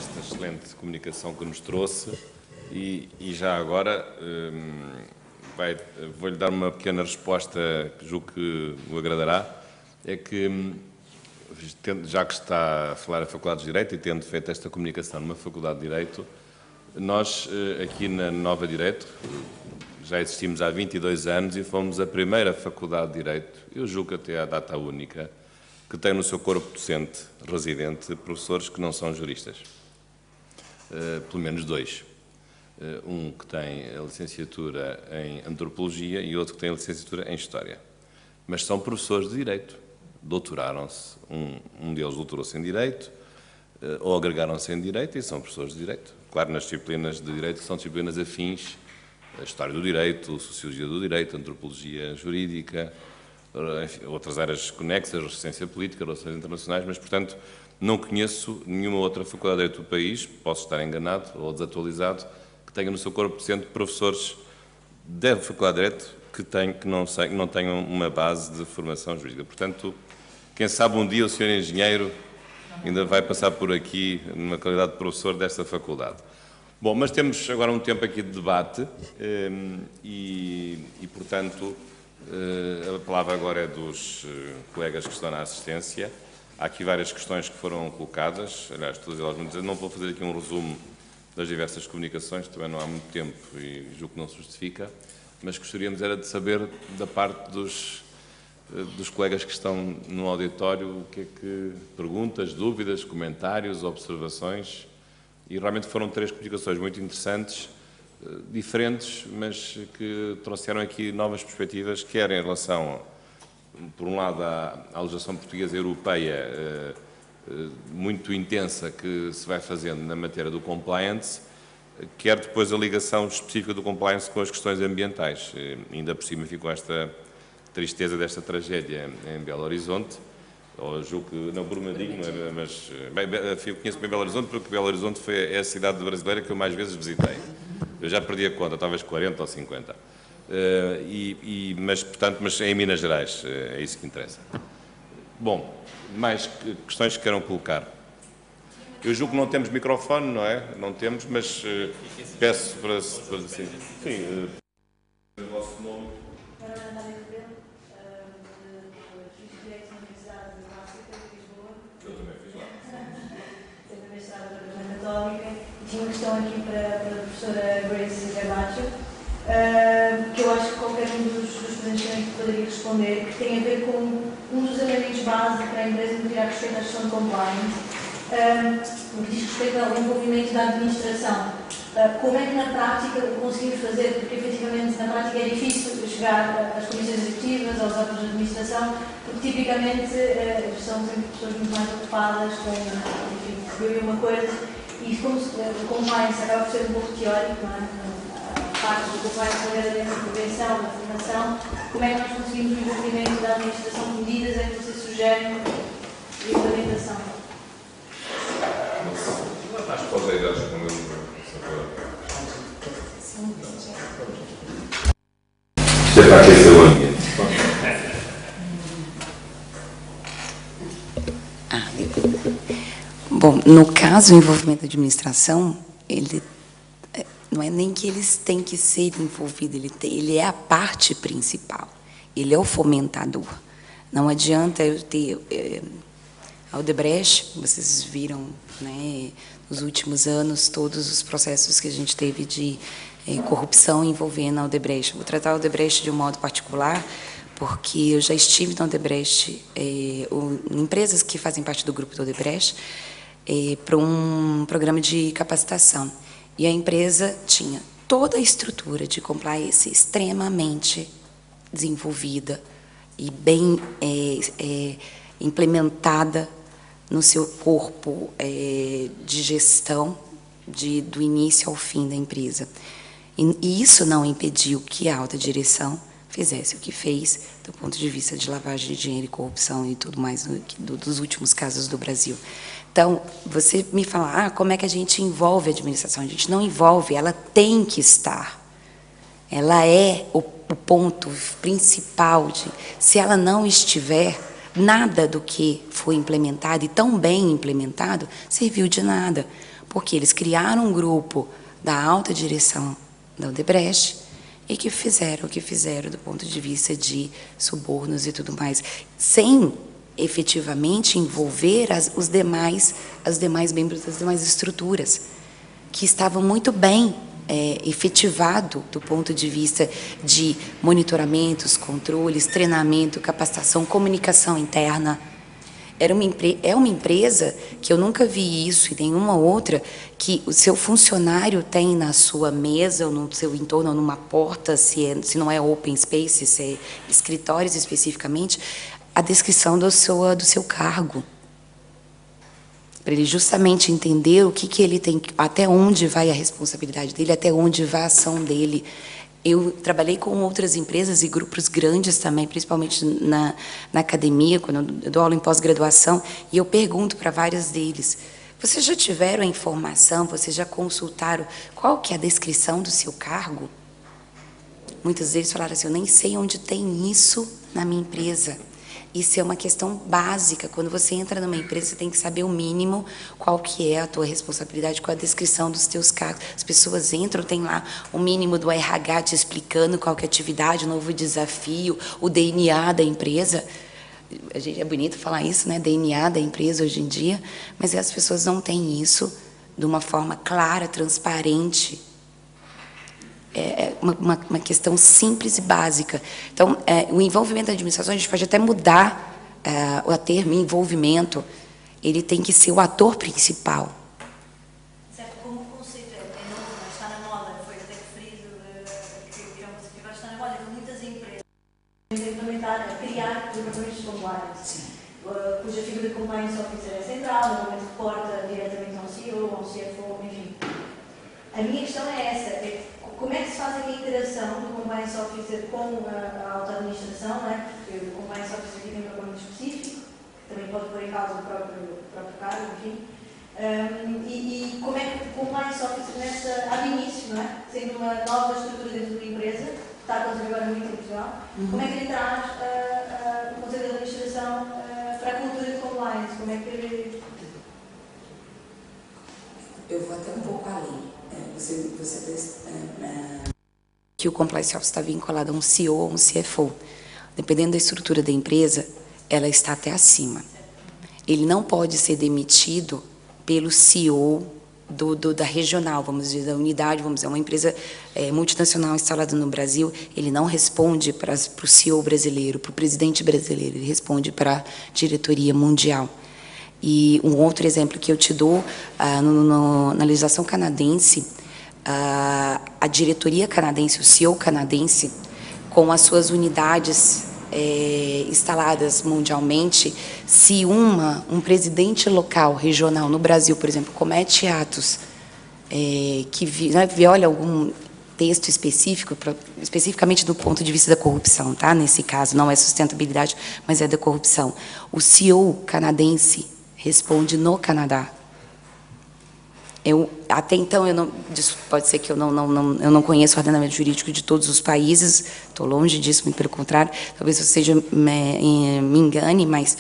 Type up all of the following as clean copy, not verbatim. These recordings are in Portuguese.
esta excelente comunicação que nos trouxe e já agora vou-lhe dar uma pequena resposta que julgo que o agradará. É que, já que está a falar a Faculdade de Direito e tendo feito esta comunicação numa Faculdade de Direito, nós aqui na Nova Direito já existimos há 22 anos e fomos a primeira Faculdade de Direito, eu julgo até à data única, que tem no seu corpo docente residente professores que não são juristas. Pelo menos dois. Um que tem a licenciatura em Antropologia e outro que tem a licenciatura em História. Mas são professores de Direito. Doutoraram-se. Um deles doutorou-se em Direito, ou agregaram-se em Direito e são professores de Direito. Claro, nas disciplinas de Direito, que são disciplinas afins, a História do Direito, Sociologia do Direito, Antropologia Jurídica, enfim, outras áreas conexas, Ciência Política, Relações Internacionais, mas, portanto, não conheço nenhuma outra Faculdade de Direito do país, posso estar enganado ou desatualizado, que tenha no seu corpo docente professores da Faculdade de Direito que não tenham uma base de formação jurídica. Portanto, quem sabe um dia o senhor engenheiro ainda vai passar por aqui numa qualidade de professor desta faculdade. Bom, mas temos agora um tempo aqui de debate e portanto, a palavra agora é dos colegas que estão na assistência. Há aqui várias questões que foram colocadas, aliás, todas elas muito. Não vou fazer aqui um resumo das diversas comunicações, também não há muito tempo e julgo que não se justifica, mas gostaríamos era de saber da parte dos colegas que estão no auditório o que é que perguntas, dúvidas, comentários, observações, e realmente foram 3 comunicações muito interessantes, diferentes, mas que trouxeram aqui novas perspectivas, quer em relação, por um lado, à legislação portuguesa e europeia muito intensa que se vai fazendo na matéria do compliance, quer depois a ligação específica do compliance com as questões ambientais. Ainda por cima ficou esta tristeza desta tragédia em Belo Horizonte, ou julgo que, não, Brumadinho, mas bem, eu conheço bem Belo Horizonte porque Belo Horizonte é a cidade brasileira que eu mais vezes visitei. Eu já perdi a conta, talvez 40 ou 50. Mas é em Minas Gerais, é isso que interessa. Bom, mais questões que queiram colocar? Eu julgo que não temos microfone, não é? Não temos, mas peço para assim. Sim. O vosso nome? Eu também fiz lá. Eu também estava na Departamento Católica e tinha uma questão aqui para a professora Grace Garbacho, que eu acho que qualquer um dos presentes poderia responder, que tem a ver com um dos elementos base para a empresa no que diz respeito à gestão de compliance, no que diz respeito ao envolvimento da administração. Como é que na prática conseguimos fazer, porque efetivamente na prática é difícil chegar às comissões executivas, aos órgãos de administração, porque tipicamente são sempre pessoas muito mais ocupadas com, enfim, escrever uma coisa, e como o compliance acaba por ser um pouco teórico, não é? Parte do compliance nomeadamente da prevenção, da formação, como é que nós conseguimos o envolvimento da administração de medidas é que vocês sugerem de implementação? Acho que pode ir a responder. Isto é para aquecer o ambiente. Bom, no caso, o envolvimento da administração, ele não é nem que eles têm que ser envolvidos, ele é a parte principal, ele é o fomentador. Não adianta eu ter a Odebrecht, vocês viram, né, nos últimos anos, todos os processos que a gente teve de corrupção envolvendo a Odebrecht. Vou tratar a Odebrecht de um modo particular, porque eu já estive na Odebrecht, empresas que fazem parte do grupo da Odebrecht, para um programa de capacitação. E a empresa tinha toda a estrutura de compliance extremamente desenvolvida e bem implementada no seu corpo de gestão do início ao fim da empresa. E isso não impediu que a alta direção fizesse o que fez do ponto de vista de lavagem de dinheiro e corrupção e tudo mais dos últimos casos do Brasil. Então, você me fala, como é que a gente envolve a administração? A gente não envolve, ela tem que estar. Ela é o ponto principal se ela não estiver, nada do que foi implementado, e tão bem implementado, serviu de nada, porque eles criaram um grupo da alta direção da Odebrecht e que fizeram o que fizeram do ponto de vista de subornos e tudo mais, sem efetivamente envolver os demais membros das demais estruturas, que estavam muito bem efetivado do ponto de vista de monitoramentos, controles, treinamento, capacitação, comunicação interna. É uma empresa que eu nunca vi isso e nenhuma outra, que o seu funcionário tem na sua mesa, ou no seu entorno, ou numa porta, se não é open space, se é escritórios especificamente, a descrição do seu cargo, para ele justamente entender o que ele tem, até onde vai a responsabilidade dele, até onde vai a ação dele. Eu trabalhei com outras empresas e grupos grandes também, principalmente na academia, quando eu dou aula em pós-graduação, e eu pergunto para vários deles: vocês já tiveram a informação, vocês já consultaram qual que é a descrição do seu cargo? Muitos deles falaram assim: eu nem sei onde tem isso na minha empresa. Isso é uma questão básica. Quando você entra numa empresa, você tem que saber o mínimo, qual que é a tua responsabilidade, qual a descrição dos teus cargos. As pessoas entram, tem lá o mínimo do RH te explicando qual que é a atividade, o novo desafio, o DNA da empresa. É bonito falar isso, né? DNA da empresa hoje em dia, mas as pessoas não têm isso de uma forma clara, transparente. É uma questão simples e básica. Então, o envolvimento da administração, a gente pode até mudar o termo envolvimento, ele tem que ser o ator principal. Certo, como o conceito é novo, mas está na moda, foi até referido que é um conceito que agora está na moda, que muitas empresas têm implementado a criar departamentos de compliance, cuja figura de compliance officer é central, normalmente reporta diretamente ao CEO, ao CFO, enfim. A minha questão é essa, como é que se faz aqui a interação do compliance officer com a alta administração, não é? Porque o compliance officer aqui tem um programa específico, que também pode pôr em causa o próprio cargo, enfim. E como é que o compliance officer nessa, há de início, não é? Sendo uma nova estrutura dentro da empresa, que está a acontecer agora muito em Portugal, como é que ele traz o Conselho de Administração para a cultura de compliance? Como é que ele... Eu vou até um pouco além. Que o compliance officer está vinculado a um CEO ou um CFO. Dependendo da estrutura da empresa, ela está até acima. Ele não pode ser demitido pelo CEO da regional, vamos dizer, da unidade, vamos dizer, uma empresa multinacional instalada no Brasil, ele não responde para o CEO brasileiro, para o presidente brasileiro, ele responde para a diretoria mundial. E um outro exemplo que eu te dou, na legislação canadense, a diretoria canadense, o CEO canadense, com as suas unidades instaladas mundialmente, se um presidente local, regional, no Brasil, por exemplo, comete atos que viola algum texto específico, especificamente do ponto de vista da corrupção, tá? Nesse caso, não é sustentabilidade, mas é da corrupção. O CEO canadense responde no Canadá. Até então, pode ser que eu não conheço o ordenamento jurídico de todos os países, estou longe disso, muito pelo contrário, talvez eu me engane, mas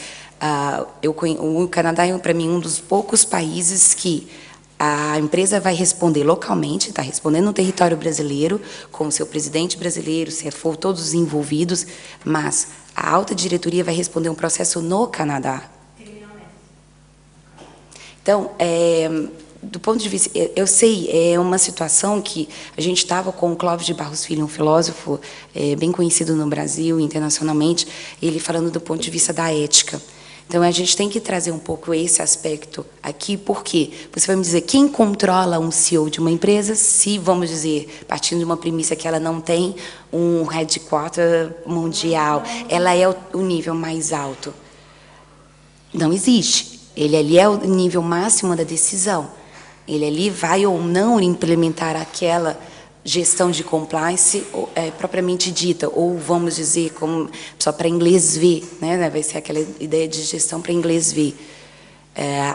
o Canadá é, para mim, um dos poucos países que a empresa vai responder localmente, está respondendo no território brasileiro, com o seu presidente brasileiro, CFO, todos os envolvidos, mas a alta diretoria vai responder um processo no Canadá. Então, do ponto de vista, eu sei, é uma situação que a gente estava com o Clóvis de Barros Filho, um filósofo bem conhecido no Brasil, internacionalmente, ele falando do ponto de vista da ética. Então, a gente tem que trazer um pouco esse aspecto aqui, porque você vai me dizer, quem controla um CEO de uma empresa, se, vamos dizer, partindo de uma premissa que ela não tem um headquarter mundial, ela é o nível mais alto. Não existe. Ele ali é o nível máximo da decisão. Ele ali vai ou não implementar aquela gestão de compliance propriamente dita, ou vamos dizer, como, só para inglês ver, né? Vai ser aquela ideia de gestão para inglês ver.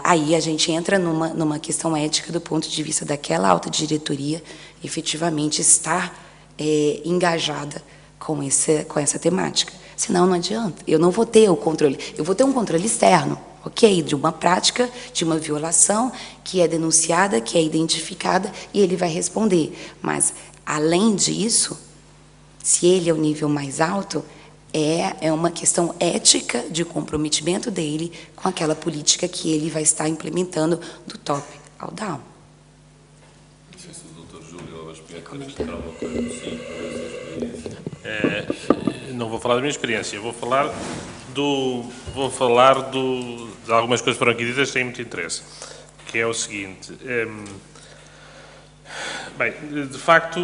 Aí a gente entra numa questão ética do ponto de vista daquela alta diretoria efetivamente estar engajada com essa temática. Senão não adianta. Eu não vou ter o controle. Eu vou ter um controle externo, ok? De uma prática, de uma violação que é denunciada, que é identificada, e ele vai responder. Mas, além disso, se ele é o nível mais alto, é uma questão ética de comprometimento dele com aquela política que ele vai estar implementando do top ao down. Não sei se o Dr. Júlio Alves Pinheiro quer acrescentar alguma coisa. Sim, não vou falar da minha experiência, vou falar de algumas coisas que foram aqui ditas que têm muito interesse, que é o seguinte. Bem, de facto,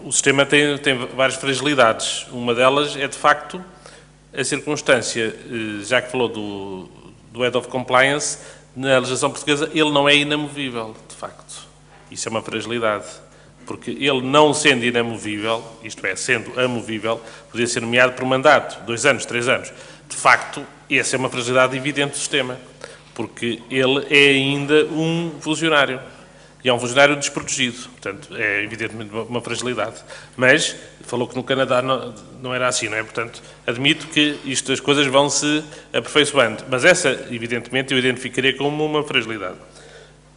o sistema tem várias fragilidades. Uma delas é, de facto, a circunstância, já que falou do Head of Compliance, na legislação portuguesa, ele não é inamovível, de facto. Isso é uma fragilidade. Porque ele, não sendo inamovível, isto é, sendo amovível, podia ser nomeado por mandato, 2 anos, 3 anos. De facto, essa é uma fragilidade evidente do sistema, porque ele é ainda um funcionário. E é um funcionário desprotegido, portanto, é evidentemente uma fragilidade. Mas, falou que no Canadá não era assim, não é? Portanto, admito que as coisas vão se aperfeiçoando. Mas essa, evidentemente, eu identificaria como uma fragilidade.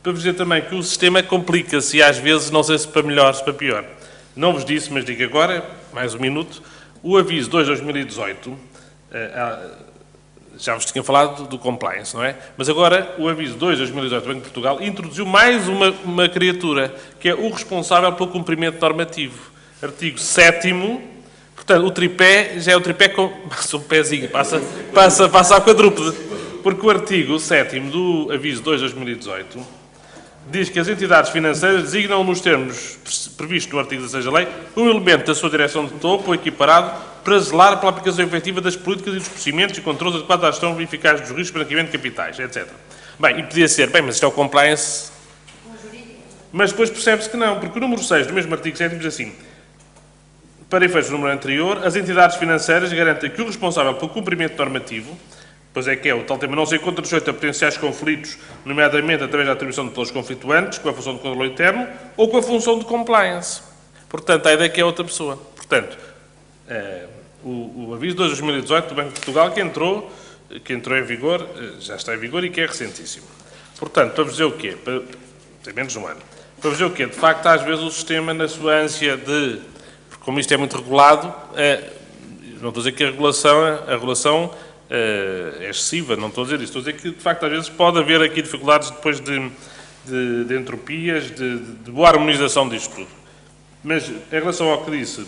Para vos dizer também que o sistema complica-se e às vezes, não sei se para melhor, se para pior. Não vos disse, mas digo agora, mais um minuto, o aviso 2/2018, já vos tinha falado do compliance, não é? Mas agora, o aviso 2/2018 do Banco de Portugal introduziu mais uma criatura, que é o responsável pelo cumprimento normativo. Artigo 7º, portanto, o tripé já é o tripé com... Passa um pezinho, passa ao quadrúpede. Porque o artigo 7º do aviso 2/2018 diz que as entidades financeiras designam, nos termos previstos no artigo 16 da lei, um elemento da sua direção de topo ou equiparado para zelar pela aplicação efetiva das políticas e dos procedimentos e controles adequados à gestão eficaz dos riscos, branqueamento de capitais, etc. Bem, e podia ser, bem, mas isto é o compliance. Mas depois percebe-se que não, porque o número 6 do mesmo artigo 7 diz assim: para efeitos do número anterior, as entidades financeiras garantem que o responsável pelo cumprimento normativo, pois é que é o tal tema, não se encontra sujeito a potenciais conflitos, nomeadamente através da atribuição de pelos conflituantes, com a função de controle interno ou com a função de compliance. Portanto, a ideia é que é outra pessoa. Portanto, o aviso 2/2018 do Banco de Portugal, que entrou em vigor, já está em vigor e que é recentíssimo. Portanto, para vos dizer o quê? Tem menos de um ano. Para vos dizer o quê? De facto, às vezes o sistema, na sua ânsia de... Porque como isto é muito regulado, não estou a dizer que a regulação é excessiva, não estou a dizer isso. Estou a dizer que, de facto, às vezes pode haver aqui dificuldades depois de entropias, de boa harmonização disto tudo. Mas, em relação ao que disse,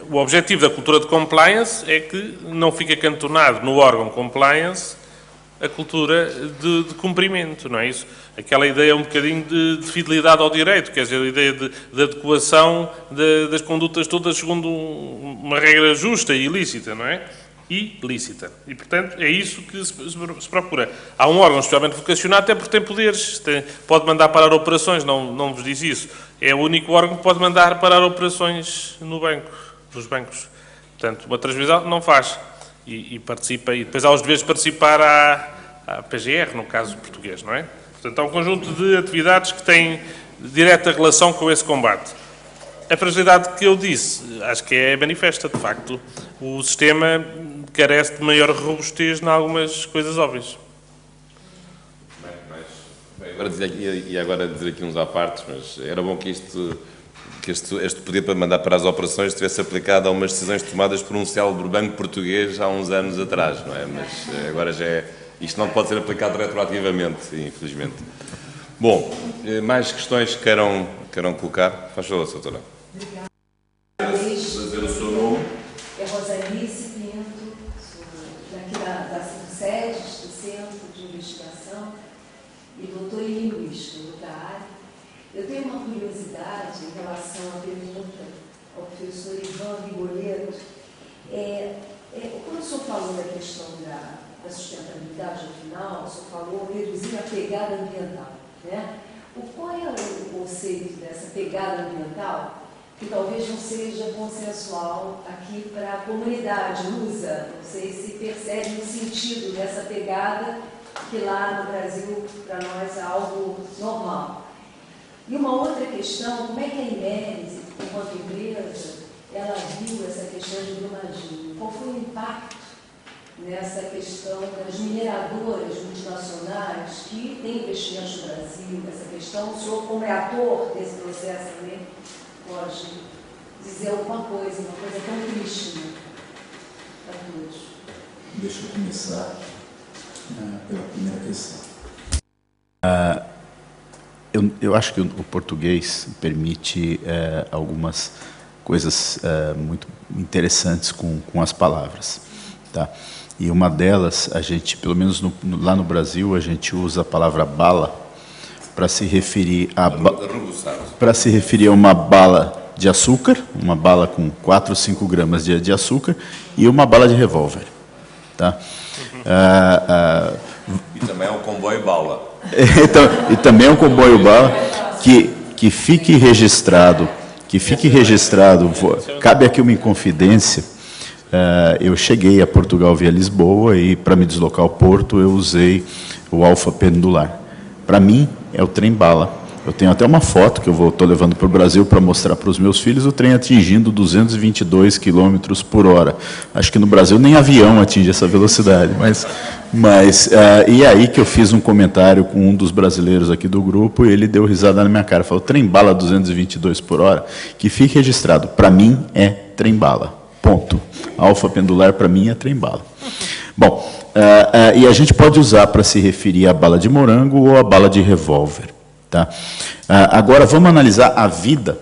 o objetivo da cultura de compliance é que não fique acantonado no órgão compliance a cultura de cumprimento, não é isso? Aquela ideia um bocadinho de fidelidade ao direito, quer dizer, a ideia de adequação das condutas todas segundo uma regra justa e ilícita, não é? E lícita. E, portanto, é isso que se procura. Há um órgão especialmente vocacionado até porque tem poderes. Pode mandar parar operações, não vos diz isso. É o único órgão que pode mandar parar operações nos bancos. Portanto, uma transvisão não faz. E participa, e depois há os deveres de participar à PGR, no caso português, não é? Portanto, há um conjunto de atividades que têm direta relação com esse combate. A fragilidade que eu disse, acho que é manifesta, de facto. O sistema carece de maior robustez em algumas coisas óbvias. Agora dizer aqui uns à parte, mas era bom que este poder para mandar para as operações estivesse aplicado a umas decisões tomadas por um célebre banco português há uns anos atrás, não é? Mas agora já é... Isto não pode ser aplicado retroativamente, infelizmente. Bom, mais questões que queiram colocar? Faz favor, doutora. Obrigada. Dizer o seu nome. É Rosalice Pinto, daqui da sede do Centro de Investigação, e doutor em Linguística, da área. Eu tenho uma curiosidade em relação à pergunta ao professor Ivan Rigoletto. Quando o senhor falou da questão da sustentabilidade no final, o senhor falou reduzir a pegada ambiental, né? Qual é o conceito dessa pegada ambiental, que talvez não seja consensual aqui para a comunidade lusa? Não sei se percebe o sentido dessa pegada, que lá no Brasil, para nós, é algo normal. E uma outra questão, como é que a Imeris, enquanto empresa, ela viu essa questão de Brumadinho? Qual foi o impacto nessa questão das mineradoras multinacionais que têm investimentos no Brasil, essa questão? O senhor, como é ator desse processo também, pode dizer alguma coisa tão triste, né, para todos. Deixa eu começar pela primeira questão. Eu acho que o português permite algumas coisas muito interessantes com as palavras, tá? E uma delas, a gente, pelo menos lá no Brasil, a gente usa a palavra bala para se referir a uma bala de açúcar, uma bala com 4 ou 5 gramas de açúcar e uma bala de revólver, tá? E também é um comboio bala. E também é um comboio bala que fique registrado, cabe aqui uma inconfidência. Eu cheguei a Portugal via Lisboa e, para me deslocar ao Porto, eu usei o Alfa Pendular. Para mim, é o trem bala. Eu tenho até uma foto que eu estou levando para o Brasil para mostrar para os meus filhos o trem atingindo 222 km por hora. Acho que no Brasil nem avião atinge essa velocidade. E aí que eu fiz um comentário com um dos brasileiros aqui do grupo e ele deu risada na minha cara. Falou, trem bala 222 por hora, que fique registrado. Para mim é trem bala. Ponto. Alfa Pendular para mim é trem bala. Bom, e a gente pode usar para se referir à bala de morango ou à bala de revólver. Tá? Agora, vamos analisar a vida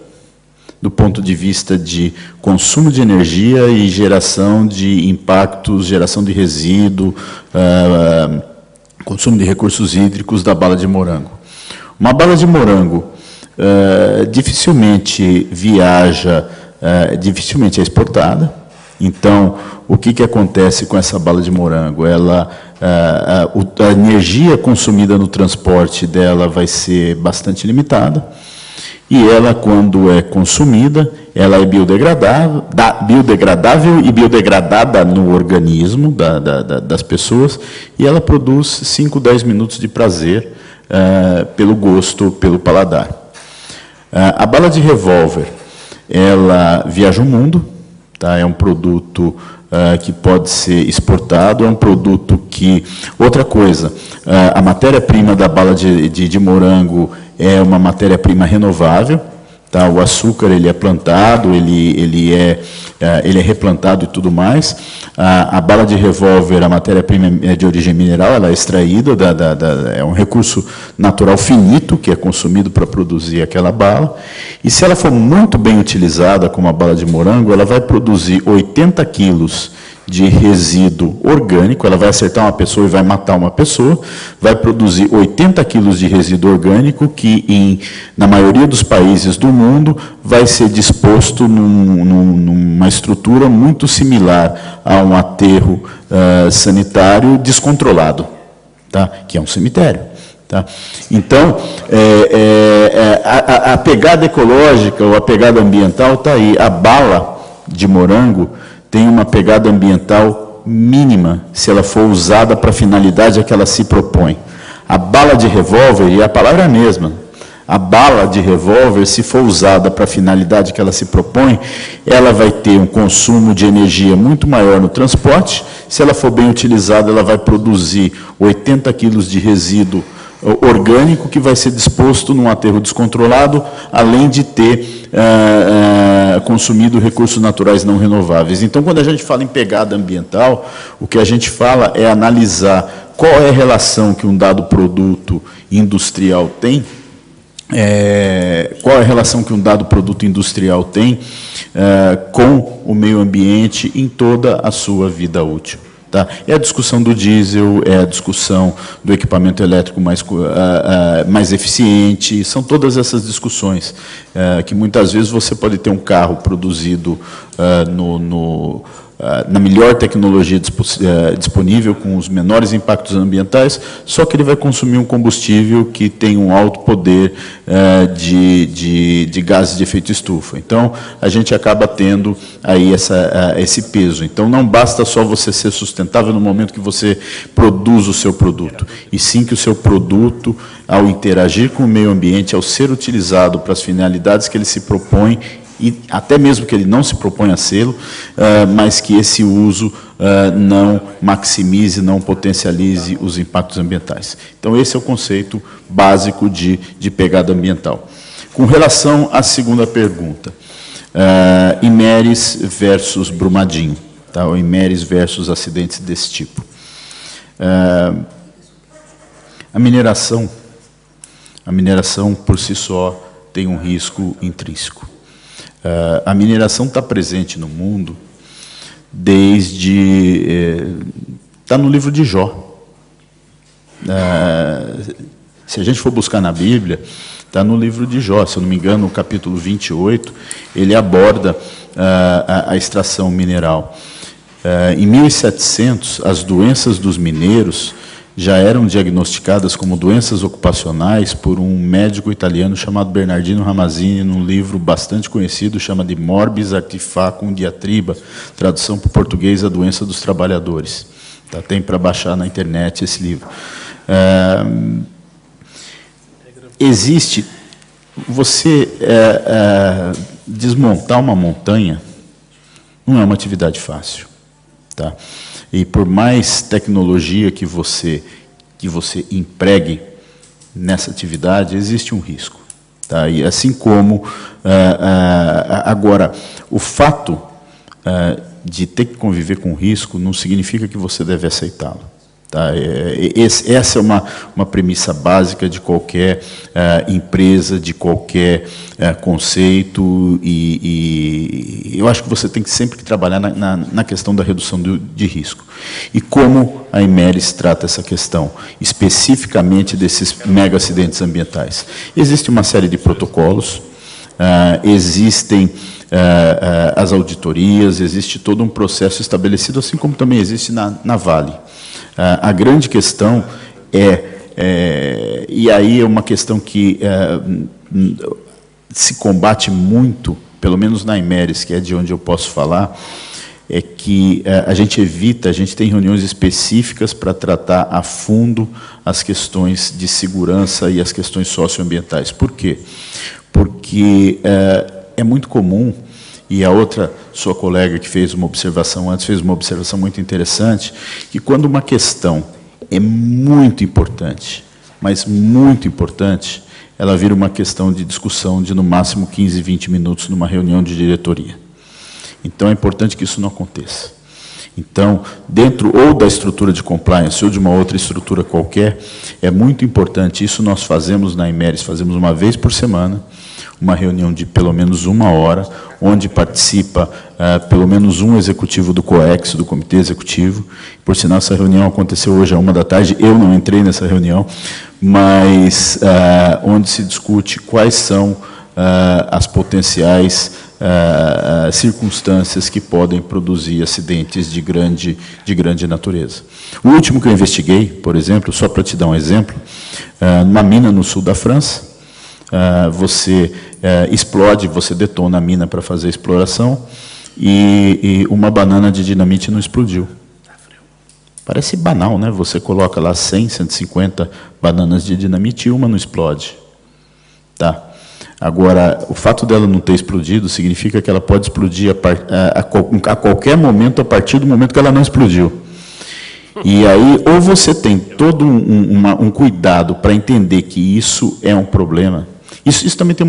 do ponto de vista de consumo de energia e geração de impactos, geração de resíduo, consumo de recursos hídricos da bala de morango. Uma bala de morango dificilmente viaja, dificilmente é exportada. Então, o que acontece com essa bala de morango? A energia consumida no transporte dela vai ser bastante limitada, e ela, quando é consumida, ela é biodegradável e biodegradada no organismo das pessoas, e ela produz 5, 10 minutos de prazer pelo gosto, pelo paladar. A bala de revólver, ela viaja o mundo, tá? É um produto que pode ser exportado, é um produto que... Outra coisa, a matéria-prima da bala de morango é uma matéria-prima renovável, tá? O açúcar ele é plantado, ele é replantado e tudo mais. A bala de revólver, a matéria-prima é de origem mineral, ela é extraída, é um recurso natural finito que é consumido para produzir aquela bala. E se ela for muito bem utilizada como a bala de morango, ela vai produzir 80 quilos de resíduo orgânico, ela vai acertar uma pessoa e vai matar uma pessoa, vai produzir 80 quilos de resíduo orgânico que, na maioria dos países do mundo, vai ser disposto numa estrutura muito similar a um aterro sanitário descontrolado, tá? Que é um cemitério. Tá? Então, a pegada ecológica ou a pegada ambiental está aí. A bala de morango tem uma pegada ambiental mínima se ela for usada para a finalidade a que ela se propõe. A bala de revólver, e a palavra é a mesma, a bala de revólver, se for usada para a finalidade que ela se propõe, ela vai ter um consumo de energia muito maior no transporte. Se ela for bem utilizada, ela vai produzir 80 quilos de resíduo orgânico que vai ser disposto num aterro descontrolado, além de ter consumido recursos naturais não renováveis. Então, quando a gente fala em pegada ambiental, o que a gente fala é analisar qual é a relação que um dado produto industrial tem, qual é a relação que um dado produto industrial tem com o meio ambiente em toda a sua vida útil. Tá? É a discussão do diesel, é a discussão do equipamento elétrico mais eficiente, são todas essas discussões que muitas vezes você pode ter um carro produzido na melhor tecnologia disponível, com os menores impactos ambientais, só que ele vai consumir um combustível que tem um alto poder de gases de efeito estufa. Então, a gente acaba tendo aí esse peso. Então, não basta só você ser sustentável no momento que você produz o seu produto, e sim que o seu produto, ao interagir com o meio ambiente, ao ser utilizado para as finalidades que ele se propõe, e até mesmo que ele não se propõe a sê-lo, mas que esse uso não maximize, não potencialize os impactos ambientais. Então, esse é o conceito básico de pegada ambiental. Com relação à segunda pergunta, Imeris versus Brumadinho, tá? Ou Imeris versus acidentes desse tipo. A mineração, por si só, tem um risco intrínseco. A mineração está presente no mundo desde... Está no livro de Jó. Se a gente for buscar na Bíblia, está no livro de Jó. Se eu não me engano, no capítulo 28, ele aborda a extração mineral. Em 1700, as doenças dos mineiros já eram diagnosticadas como doenças ocupacionais por um médico italiano chamado Bernardino Ramazzini, num livro bastante conhecido, chama de Morbis Artifacum Diatriba, tradução para o português, A Doença dos Trabalhadores. Tá, tem para baixar na internet esse livro. Existe... Você desmontar uma montanha não é uma atividade fácil. Tá? E por mais tecnologia que você empregue nessa atividade, existe um risco. Tá? E assim como, agora, o fato de ter que conviver com risco não significa que você deve aceitá-lo. Tá? Essa é uma premissa básica de qualquer empresa, de qualquer conceito, e eu acho que você tem que sempre trabalhar na questão da redução de risco. E como a Imeris trata essa questão, especificamente desses mega acidentes ambientais? Existe uma série de protocolos, existem as auditorias, existe todo um processo estabelecido, assim como também existe na Vale. A grande questão e aí é uma questão que se combate muito, pelo menos na Imeris, que é de onde eu posso falar, é que a gente tem reuniões específicas para tratar a fundo as questões de segurança e as questões socioambientais. Por quê? Porque é muito comum, e a outra sua colega que fez uma observação antes, fez uma observação muito interessante, que quando uma questão é muito importante, mas muito importante, ela vira uma questão de discussão de, no máximo, 15, 20 minutos numa reunião de diretoria. Então, é importante que isso não aconteça. Então, dentro ou da estrutura de compliance ou de uma outra estrutura qualquer, é muito importante, isso nós fazemos na Imeris, fazemos uma vez por semana, uma reunião de pelo menos 1 hora, onde participa pelo menos um executivo do COEX, do Comitê Executivo. Por sinal, essa reunião aconteceu hoje às 13h, eu não entrei nessa reunião, mas onde se discute quais são as potenciais circunstâncias que podem produzir acidentes de grande natureza. O último que eu investiguei, por exemplo, só para te dar um exemplo, numa mina no sul da França, você explode, você detona a mina para fazer a exploração e uma banana de dinamite não explodiu. Parece banal, né? Você coloca lá 100, 150 bananas de dinamite e uma não explode. Tá? Agora, o fato dela não ter explodido significa que ela pode explodir a qualquer momento, a partir do momento que ela não explodiu. E aí, ou você tem todo um cuidado para entender que isso é um problema. Isso também tem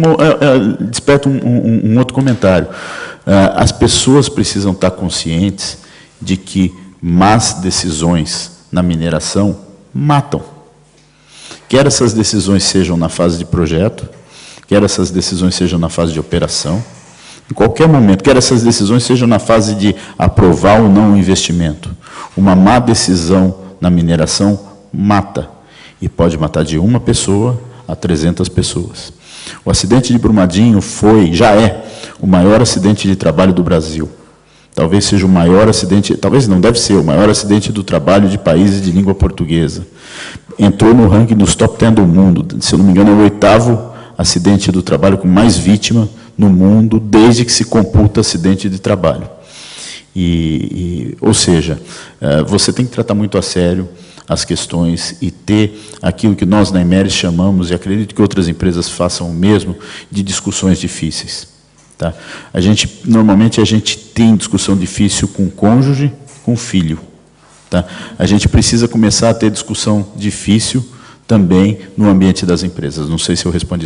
desperta um outro comentário. As pessoas precisam estar conscientes de que más decisões na mineração matam. Quer essas decisões sejam na fase de projeto, quer essas decisões sejam na fase de operação, em qualquer momento, quer essas decisões sejam na fase de aprovar ou não o investimento. Uma má decisão na mineração mata, e pode matar de 1 pessoa a 300 pessoas. O acidente de Brumadinho já é o maior acidente de trabalho do Brasil. talvez seja o maior acidente, talvez não, deve ser o maior acidente do trabalho de países de língua portuguesa. Entrou no ranking dos top 10 do mundo, se eu não me engano, é o 8º acidente do trabalho com mais vítima no mundo, desde que se computa acidente de trabalho. Ou seja, você tem que tratar muito a sério as questões e ter aquilo que nós na Imeris chamamos, e acredito que outras empresas façam o mesmo, de discussões difíceis. Tá? Normalmente a gente tem discussão difícil com o cônjuge, com o filho. Tá? A gente precisa começar a ter discussão difícil também no ambiente das empresas. Não sei se eu respondi.